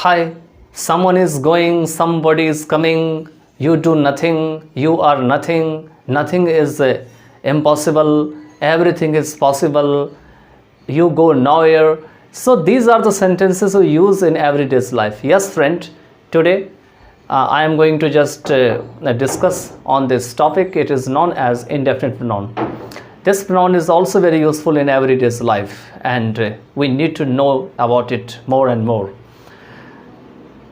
Hi, someone is going, somebody is coming, you do nothing, you are nothing, nothing is impossible, everything is possible, you go nowhere. So these are the sentences we use in everyday's life. Yes, friend, today I am going to just discuss on this topic. It is known as indefinite pronoun. This pronoun is also very useful in everyday's life, and we need to know about it more and more.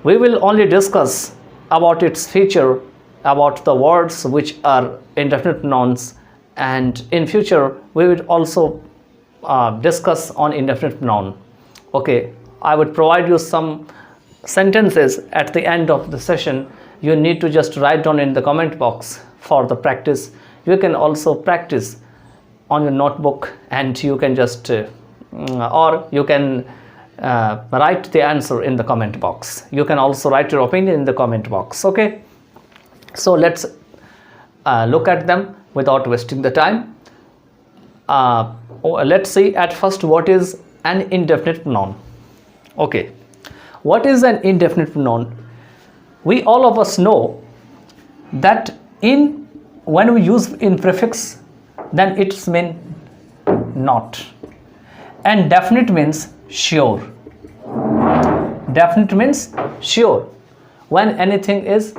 We will only discuss about its feature, about the words which are indefinite pronouns, and in future we will also discuss on indefinite pronoun. Okay, I would provide you some sentences at the end of the session. You need to just write down in the comment box for the practice. You can also practice on your notebook, and you can just or you can write the answer in the comment box. You can also write your opinion in the comment box. Okay, so let's look at them without wasting the time. Let's see at first what is an indefinite pronoun. Okay, what is an indefinite pronoun? We all of us know that when we use in prefix, then it's mean not, and definite means sure. Definite means sure. When anything is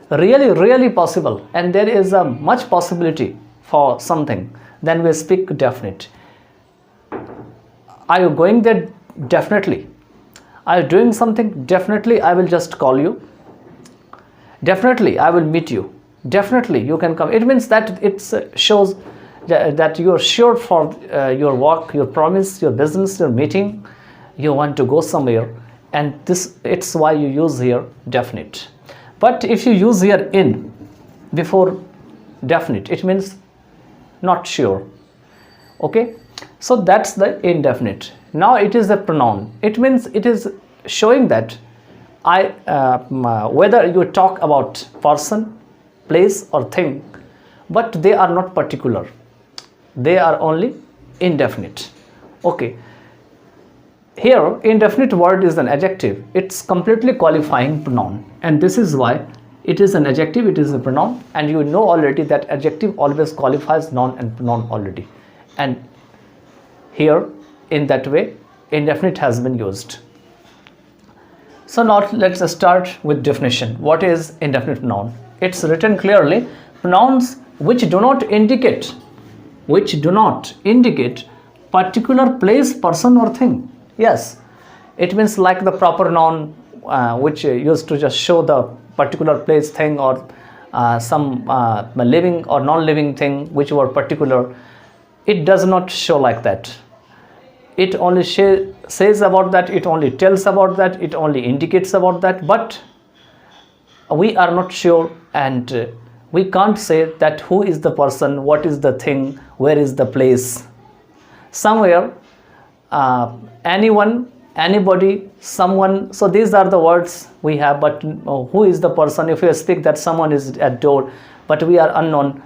really possible and there is a much possibility for something, then we speak definite. Are you going there? Definitely. Are you doing something? Definitely I will just call you. Definitely I will meet you. Definitely you can come. It means that it shows that you are sure for your work, your promise, your business, your meeting. You want to go somewhere, and it's why you use here definite. But if you use here in before definite, it means not sure. Okay, so that's the indefinite. Now it is a pronoun. It means it is showing that whether you talk about person, place or thing, but they are not particular, they are only indefinite. Okay, here indefinite word is an adjective. It's completely qualifying pronoun, and this is why it is an adjective, it is a pronoun, and you know already that adjective always qualifies noun and pronoun already, and here in that way indefinite has been used. So now let's start with definition. What is indefinite pronoun? It's written clearly: pronouns which do not indicate particular place, person or thing. Yes, it means like the proper noun which used to just show the particular place, thing, or some living or non-living thing which were particular. It does not show like that. It only says about that, it only tells about that, it only indicates about that, but we are not sure, and we can't say that who is the person, what is the thing, where is the place. Somewhere, anyone, anybody, someone. So these are the words we have, but who is the person? If we speak that someone is at door, but we are unknown,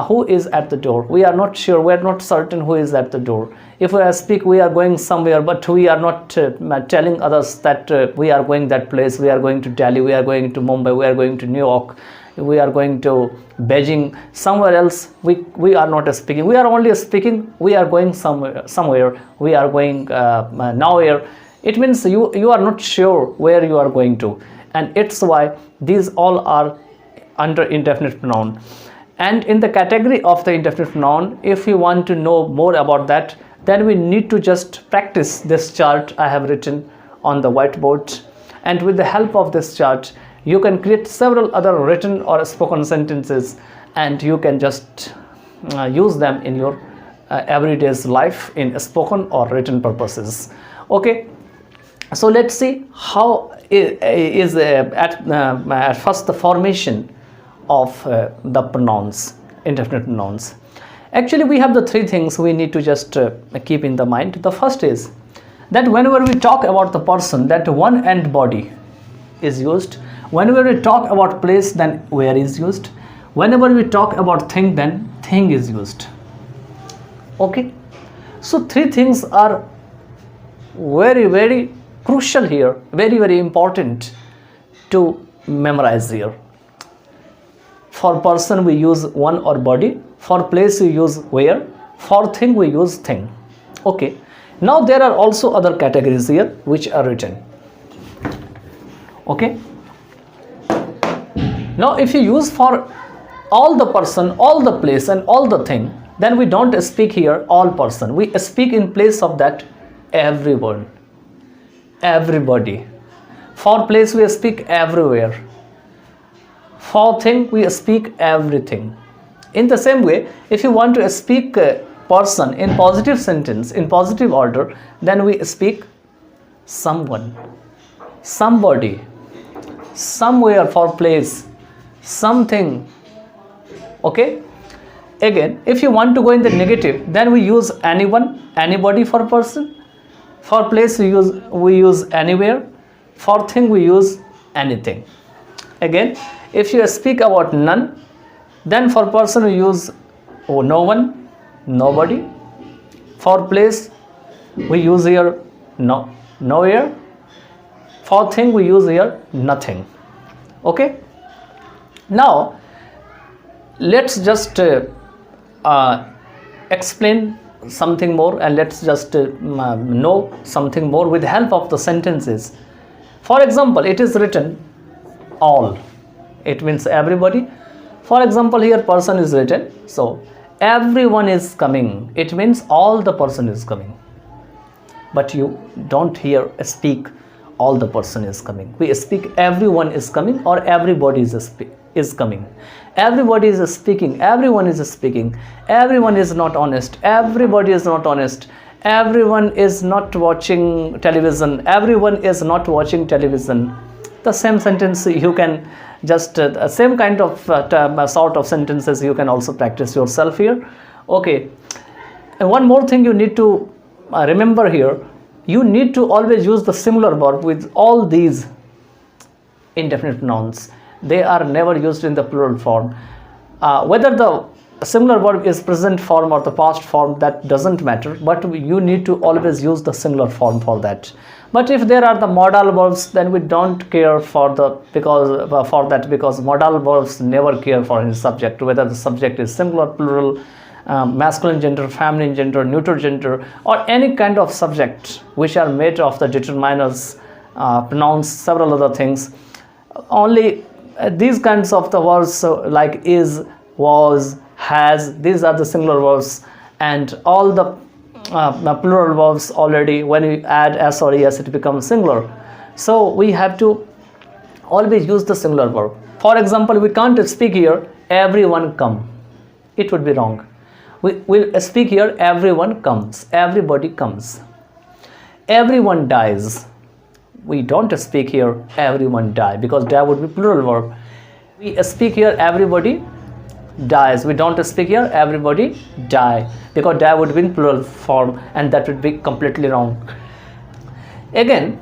who is at the door? We are not sure, we are not certain who is at the door. If we speak we are going somewhere, but we are not telling others that we are going that place, we are going to Delhi, we are going to Mumbai, we are going to New York, we are going to Beijing, somewhere else. We are not speaking, we are only speaking we are going somewhere, we are going nowhere. It means you are not sure where you are going to, and it's why these all are under indefinite pronoun. And in the category of the indefinite pronoun, if you want to know more about that, then we need to just practice this chart I have written on the whiteboard, and with the help of this chart you can create several other written or spoken sentences, and you can just use them in your everyday's life in spoken or written purposes. Okay, so let's see how is at first the formation of the pronouns, indefinite pronouns. Actually we have the three things we need to just keep in the mind. The first is that whenever we talk about the person, that one and body is used. Whenever we talk about place, then where is used. Whenever we talk about thing, then thing is used. Okay, so three things are very crucial here, very, very important to memorize here. For person we use one or body, for place we use where, for thing we use thing. Okay, now there are also other categories here which are written. Okay, now if you use for all the person, all the place and all the thing, then we don't speak here all person, we speak in place of that everyone, everybody. For place we speak everywhere, for thing we speak everything. In the same way, if you want to speak person in positive sentence, in positive order, then we speak someone, somebody, somewhere for place, something. Okay, again, if you want to go in the negative, then we use anyone, anybody for person. For place we use anywhere, for thing we use anything. Again, if you speak about none, then for person we use no one, nobody. For place we use here nowhere. For thing we use here nothing. Okay, now let's just explain something more, and let's just know something more with the help of the sentences. For example, it is written all, it means everybody. For example, here person is written, so everyone is coming, it means all the person is coming. But you don't hear speak all the person is coming, we speak everyone is coming or everybody is coming. Everybody is speaking, everyone is speaking, everyone is not honest, everybody is not honest, everyone is not watching television, everyone is not watching television. The same sentence you can just same kind of sort of sentences you can also practice yourself here. Okay, and one more thing you need to remember here, you need to always use the singular verb with all these indefinite nouns. They are never used in the plural form. Whether the singular verb is present form or the past form, that doesn't matter, but you need to always use the singular form for that. But if there are the modal verbs, then we don't care for the because modal verbs never care for any subject, whether the subject is singular, plural, masculine gender, feminine gender, neuter gender, or any kind of subject which are made of the determiners, pronouns, several other things. Only these kinds of the verbs like is, was, has, these are the singular verbs, and all the plural verbs already when we add s or es it becomes singular. So we have to always use the singular verb. For example, we can't speak here everyone come, it would be wrong. We will speak here everyone comes, everybody comes. Everyone dies, we don't speak here everyone die because die would be plural verb. We speak here everybody dies, we don't speak here everybody die because die would be in plural form, and that would be completely wrong. Again,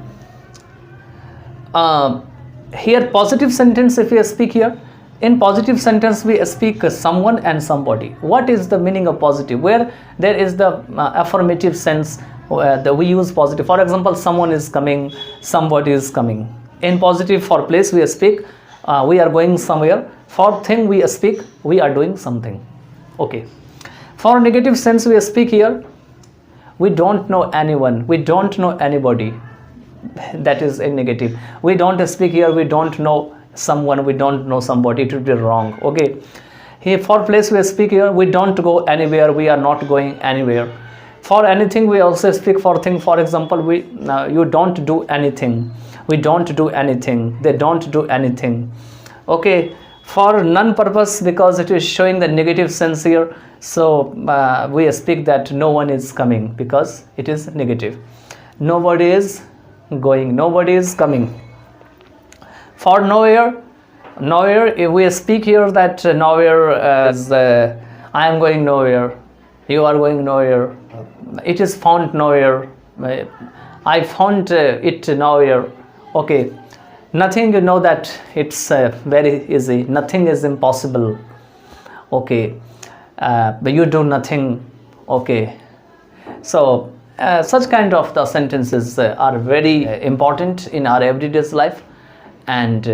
here positive sentence, if we speak here, in positive sentence we speak someone and somebody. What is the meaning of positive? Where there is the affirmative sense, we use positive. For example, someone is coming, somebody is coming. In positive, for place we speak we are going somewhere. For thing we speak we are doing something. Okay, for negative sense we speak here we don't know anyone, we don't know anybody, that is a negative. We don't speak here we don't know someone, we don't know somebody, it would be wrong. Okay, here for place we speak here we don't go anywhere, we are not going anywhere. For anything we also speak for thing. For example, you don't do anything, we don't do anything, they don't do anything. Okay, for none purpose, because it is showing the negative sense here, so we speak that no one is coming because it is negative. Nobody is going, nobody is coming. For nowhere, if we speak here that nowhere is I am going nowhere, you are going nowhere, it is found nowhere, I found it nowhere. Okay, nothing, you know that it's very easy, nothing is impossible. Okay, but you do nothing. Okay, so Such kind of the sentences are very important in our everyday life, and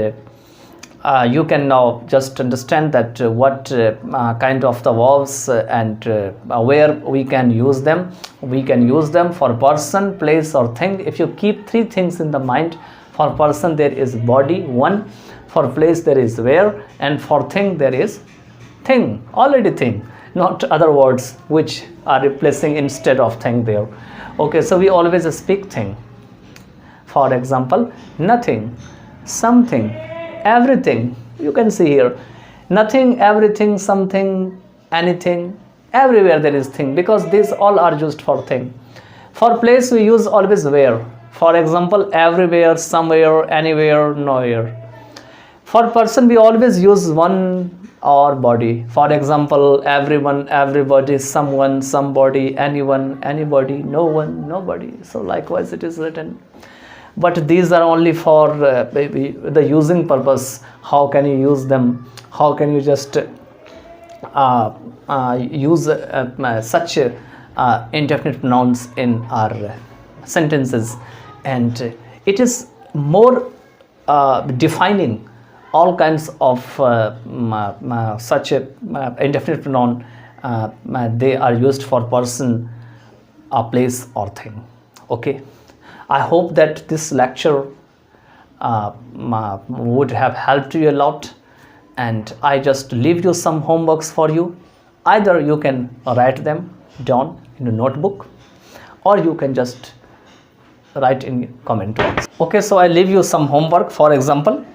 you can now just understand that what kind of the verbs and where we can use them. We can use them for person, place or thing. If you keep three things in the mind, for person there is body, one; for place there is where; and for thing there is thing, already thing, not other words which are replacing instead of thing there. Okay, so we always speak thing. For example, nothing, something, everything. You can see here, nothing, everything, something, anything, everywhere there is thing, because these all are used for thing. For place we use always where. For example, everywhere, somewhere, anywhere, nowhere. For person we always use one or body. For example, everyone, everybody, someone, somebody, anyone, anybody, no one, nobody. So likewise it is written. But these are only for maybe the using purpose. How can you use them? How can you just use such indefinite pronouns in our sentences? And it is more defining all kinds of such a indefinite pronoun. They are used for person, a place or thing. Okay, I hope that this lecture would have helped you a lot, and I just leave you some homeworks for you. Either you can write them down in a notebook, or you can just write in comment box. Okay, so I leave you some homework. For example,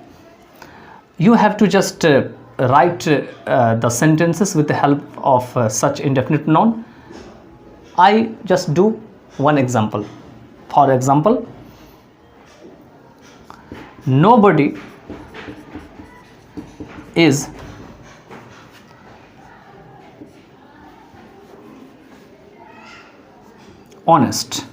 you have to just write the sentences with the help of such indefinite pronoun. I just do one example. For example, nobody is honest.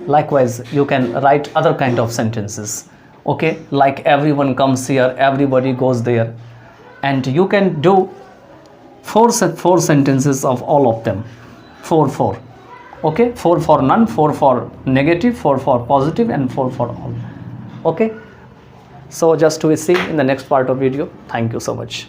Likewise, you can write other kind of sentences. Okay, like everyone comes here, everybody goes there, and you can do four sentences of all of them. Four. Okay, 4 for none, 4 for negative, 4 for positive, and 4 for all. Okay, so just we see in the next part of video. Thank you so much.